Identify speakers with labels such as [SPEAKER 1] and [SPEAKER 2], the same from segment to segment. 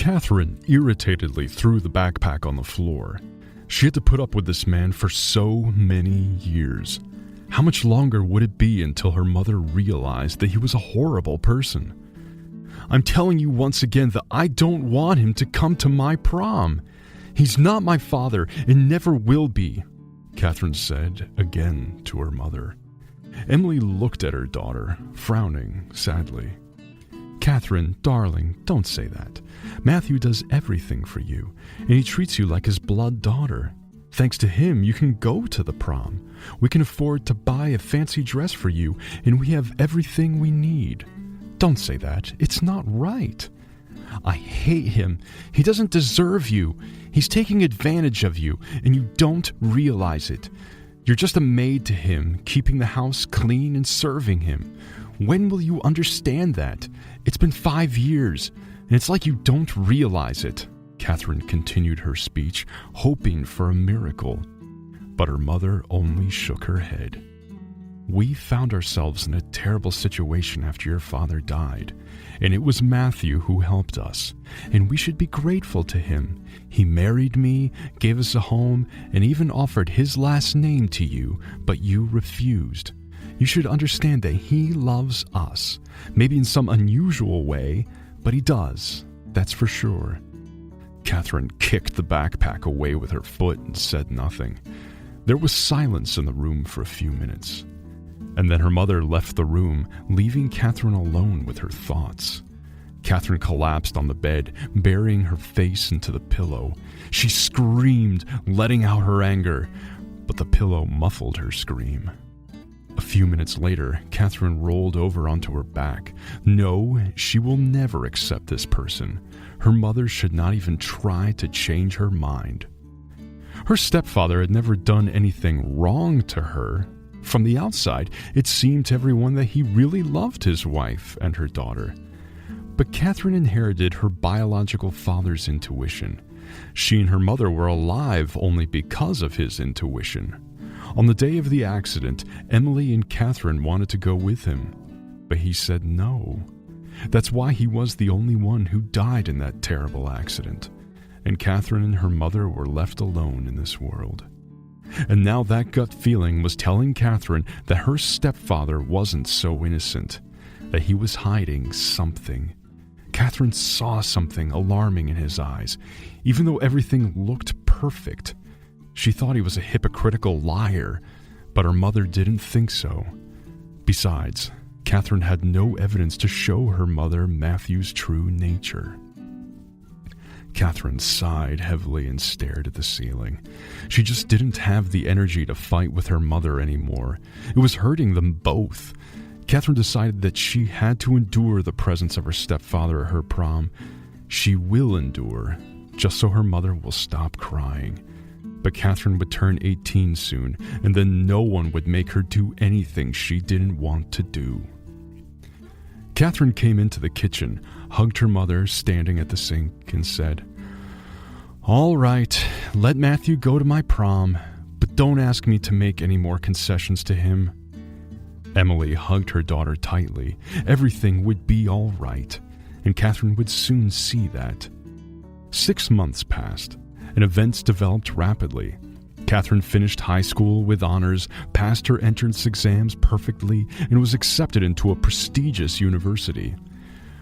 [SPEAKER 1] Catherine irritatedly threw the backpack on the floor. She had to put up with this man for so many years. How much longer would it be until her mother realized that he was a horrible person? I'm telling you once again that I don't want him to come to my prom. He's not my father and never will be, Catherine said again to her mother. Emily looked at her daughter, frowning sadly. Catherine, darling, don't say that. Matthew does everything for you, and he treats you like his blood daughter. Thanks to him, you can go to the prom. We can afford to buy a fancy dress for you, and we have everything we need. Don't say that. It's not right. I hate him. He doesn't deserve you. He's taking advantage of you, and you don't realize it. You're just a maid to him, keeping the house clean and serving him. When will you understand that? It's been 5 years, and it's like you don't realize it. Catherine continued her speech, hoping for a miracle. But her mother only shook her head. We found ourselves in a terrible situation after your father died, and it was Matthew who helped us, and we should be grateful to him. He married me, gave us a home, and even offered his last name to you, but you refused. You should understand that he loves us, maybe in some unusual way, but he does, that's for sure. Catherine kicked the backpack away with her foot and said nothing. There was silence in the room for a few minutes. And then her mother left the room, leaving Catherine alone with her thoughts. Catherine collapsed on the bed, burying her face into the pillow. She screamed, letting out her anger, but the pillow muffled her scream. A few minutes later, Catherine rolled over onto her back. No, she will never accept this person. Her mother should not even try to change her mind. Her stepfather had never done anything wrong to her. From the outside, it seemed to everyone that he really loved his wife and her daughter. But Catherine inherited her biological father's intuition. She and her mother were alive only because of his intuition. On the day of the accident, Emily and Catherine wanted to go with him, but he said no. That's why he was the only one who died in that terrible accident, and Catherine and her mother were left alone in this world. And now that gut feeling was telling Catherine that her stepfather wasn't so innocent, that he was hiding something. Catherine saw something alarming in his eyes, even though everything looked perfect. She thought he was a hypocritical liar, but her mother didn't think so. Besides, Catherine had no evidence to show her mother Matthew's true nature. Catherine sighed heavily and stared at the ceiling. She just didn't have the energy to fight with her mother anymore. It was hurting them both. Catherine decided that she had to endure the presence of her stepfather at her prom. She will endure, just so her mother will stop crying. But Catherine would turn 18 soon, and then no one would make her do anything she didn't want to do. Catherine came into the kitchen, hugged her mother standing at the sink, and said, "All right, let Matthew go to my prom, but don't ask me to make any more concessions to him." Emily hugged her daughter tightly. Everything would be all right, and Catherine would soon see that. 6 months passed, and events developed rapidly. Catherine finished high school with honors, passed her entrance exams perfectly, and was accepted into a prestigious university.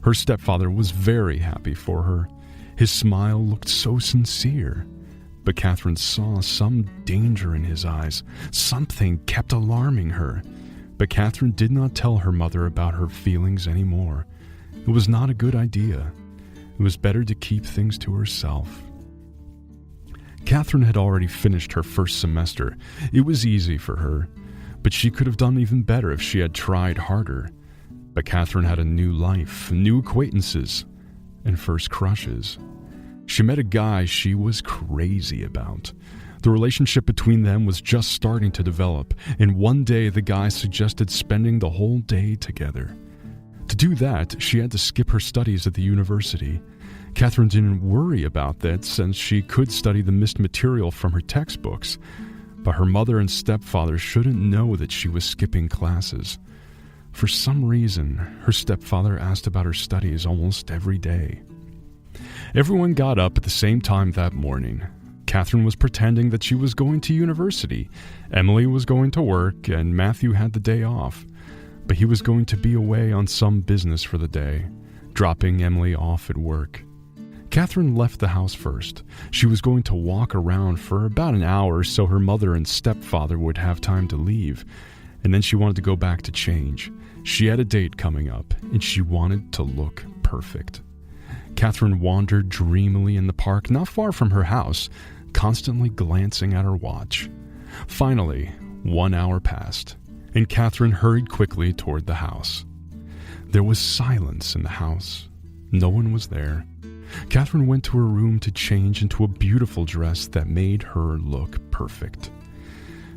[SPEAKER 1] Her stepfather was very happy for her. His smile looked so sincere. But Catherine saw some danger in his eyes. Something kept alarming her. But Catherine did not tell her mother about her feelings anymore. It was not a good idea. It was better to keep things to herself. Catherine had already finished her first semester. It was easy for her, but she could have done even better if she had tried harder. But Catherine had a new life, new acquaintances, and first crushes. She met a guy she was crazy about. The relationship between them was just starting to develop, and one day the guy suggested spending the whole day together. To do that, she had to skip her studies at the university. Catherine didn't worry about that since she could study the missed material from her textbooks, but her mother and stepfather shouldn't know that she was skipping classes. For some reason, her stepfather asked about her studies almost every day. Everyone got up at the same time that morning. Catherine was pretending that she was going to university. Emily was going to work, and Matthew had the day off. But he was going to be away on some business for the day, dropping Emily off at work. Catherine left the house first. She was going to walk around for about an hour so her mother and stepfather would have time to leave, and then she wanted to go back to change. She had a date coming up, and she wanted to look perfect. Catherine wandered dreamily in the park not far from her house, constantly glancing at her watch. Finally, 1 hour passed, and Catherine hurried quickly toward the house. There was silence in the house. No one was there. Catherine went to her room to change into a beautiful dress that made her look perfect.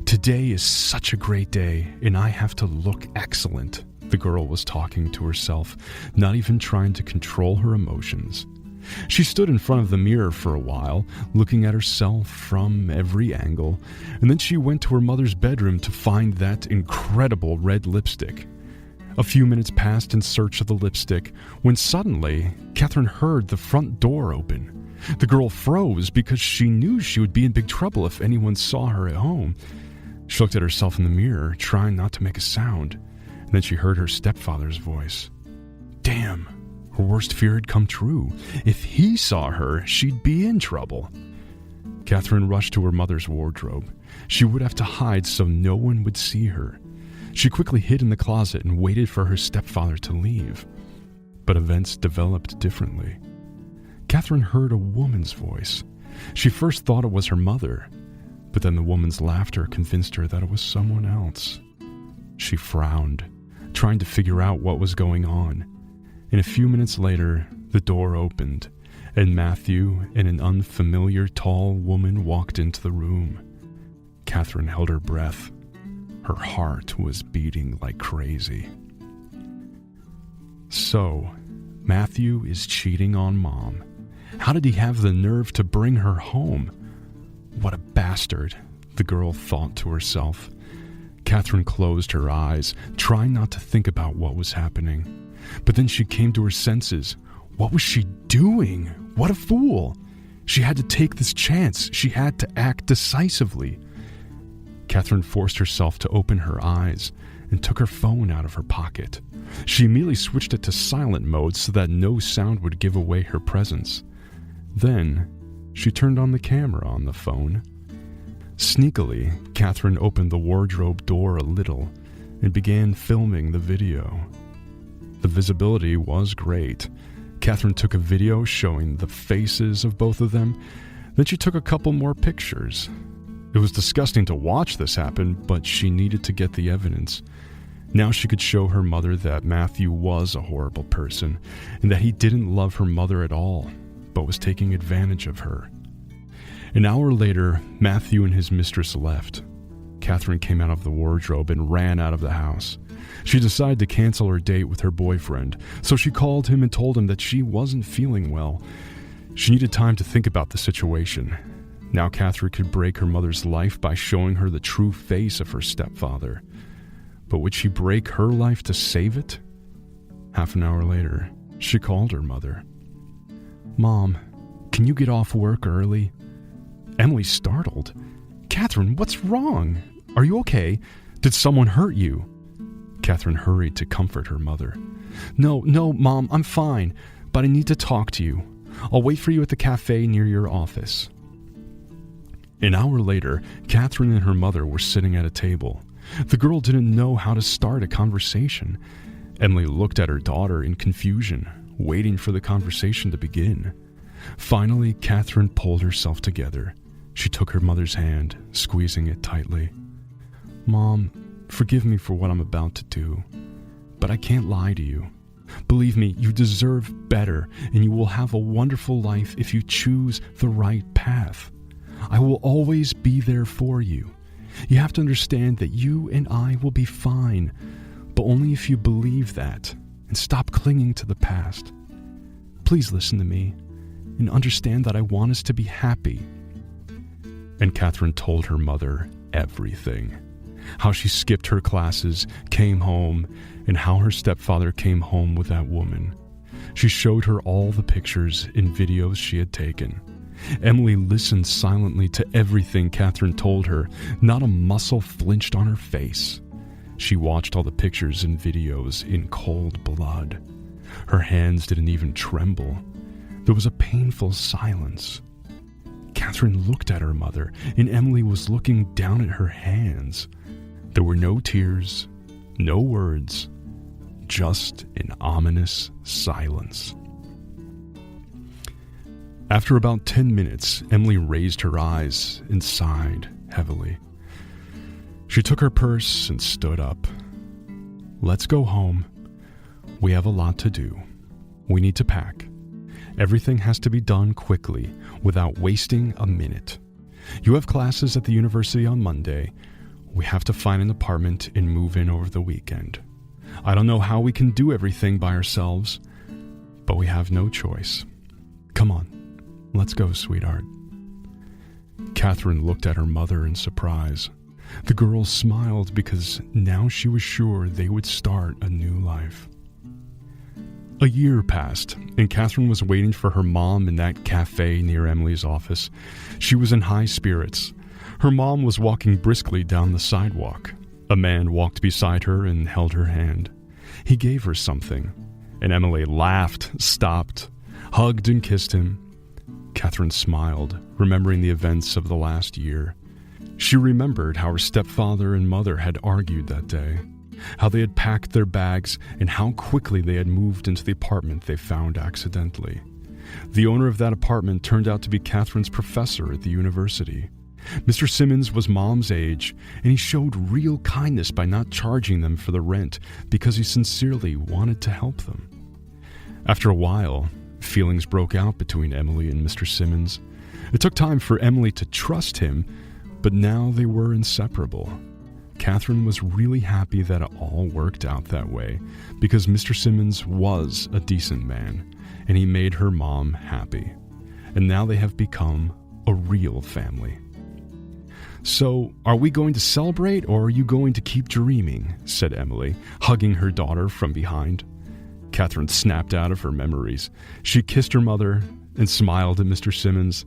[SPEAKER 1] "Today is such a great day, and I have to look excellent," the girl was talking to herself, not even trying to control her emotions. She stood in front of the mirror for a while, looking at herself from every angle, and then she went to her mother's bedroom to find that incredible red lipstick. A few minutes passed in search of the lipstick, when suddenly, Catherine heard the front door open. The girl froze because she knew she would be in big trouble if anyone saw her at home. She looked at herself in the mirror, trying not to make a sound, and then she heard her stepfather's voice. Damn, her worst fear had come true. If he saw her, she'd be in trouble. Catherine rushed to her mother's wardrobe. She would have to hide so no one would see her. She quickly hid in the closet and waited for her stepfather to leave. But events developed differently. Catherine heard a woman's voice. She first thought it was her mother, but then the woman's laughter convinced her that it was someone else. She frowned, trying to figure out what was going on. And a few minutes later, the door opened, and Matthew and an unfamiliar tall woman walked into the room. Catherine held her breath. Her heart was beating like crazy. So, Matthew is cheating on Mom. How did he have the nerve to bring her home? What a bastard, the girl thought to herself. Catherine closed her eyes, trying not to think about what was happening. But then she came to her senses. What was she doing? What a fool! She had to take this chance. She had to act decisively. Catherine forced herself to open her eyes and took her phone out of her pocket. She immediately switched it to silent mode so that no sound would give away her presence. Then, she turned on the camera on the phone. Sneakily, Catherine opened the wardrobe door a little and began filming the video. The visibility was great. Catherine took a video showing the faces of both of them. Then she took a couple more pictures. It was disgusting to watch this happen, but she needed to get the evidence. Now she could show her mother that Matthew was a horrible person and that he didn't love her mother at all, but was taking advantage of her. An hour later, Matthew and his mistress left. Catherine came out of the wardrobe and ran out of the house. She decided to cancel her date with her boyfriend, so she called him and told him that she wasn't feeling well. She needed time to think about the situation. Now Catherine could break her mother's life by showing her the true face of her stepfather. But would she break her life to save it? Half an hour later, she called her mother. "Mom, can you get off work early?" Emily startled. "Catherine, what's wrong? Are you okay? Did someone hurt you?" Catherine hurried to comfort her mother. No, Mom, I'm fine, but I need to talk to you. I'll wait for you at the cafe near your office." An hour later, Catherine and her mother were sitting at a table. The girl didn't know how to start a conversation. Emily looked at her daughter in confusion, waiting for the conversation to begin. Finally, Catherine pulled herself together. She took her mother's hand, squeezing it tightly. "Mom, forgive me for what I'm about to do, but I can't lie to you. Believe me, you deserve better, and you will have a wonderful life if you choose the right path. I will always be there for you. You have to understand that you and I will be fine, but only if you believe that and stop clinging to the past. Please listen to me and understand that I want us to be happy." And Catherine told her mother everything. How she skipped her classes, came home, and how her stepfather came home with that woman. She showed her all the pictures and videos she had taken. Emily listened silently to everything Catherine told her. Not a muscle flinched on her face. She watched all the pictures and videos in cold blood. Her hands didn't even tremble. There was a painful silence. Catherine looked at her mother, and Emily was looking down at her hands. There were no tears, no words, just an ominous silence. After about 10 minutes, Emily raised her eyes and sighed heavily. She took her purse and stood up. "Let's go home. We have a lot to do. We need to pack. Everything has to be done quickly, without wasting a minute. You have classes at the university on Monday. We have to find an apartment and move in over the weekend. I don't know how we can do everything by ourselves, but we have no choice. Come on, let's go, sweetheart." Catherine looked at her mother in surprise. The girl smiled because now she was sure they would start a new life. A year passed, and Catherine was waiting for her mom in that cafe near Emily's office. She was in high spirits. Her mom was walking briskly down the sidewalk. A man walked beside her and held her hand. He gave her something, and Emily laughed, stopped, hugged and kissed him. Catherine smiled, remembering the events of the last year. She remembered how her stepfather and mother had argued that day, how they had packed their bags, and how quickly they had moved into the apartment they found accidentally. The owner of that apartment turned out to be Catherine's professor at the university. Mr. Simmons was Mom's age, and he showed real kindness by not charging them for the rent because he sincerely wanted to help them. After a while, feelings broke out between Emily and Mr. Simmons. It took time for Emily to trust him, but now they were inseparable. Catherine was really happy that it all worked out that way because Mr. Simmons was a decent man, and he made her mom happy. And now they have become a real family. "So, are we going to celebrate, or are you going to keep dreaming?" said Emily, hugging her daughter from behind. Catherine snapped out of her memories. She kissed her mother and smiled at Mr. Simmons.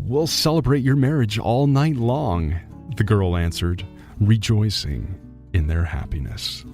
[SPEAKER 1] "We'll celebrate your marriage all night long," the girl answered, rejoicing in their happiness.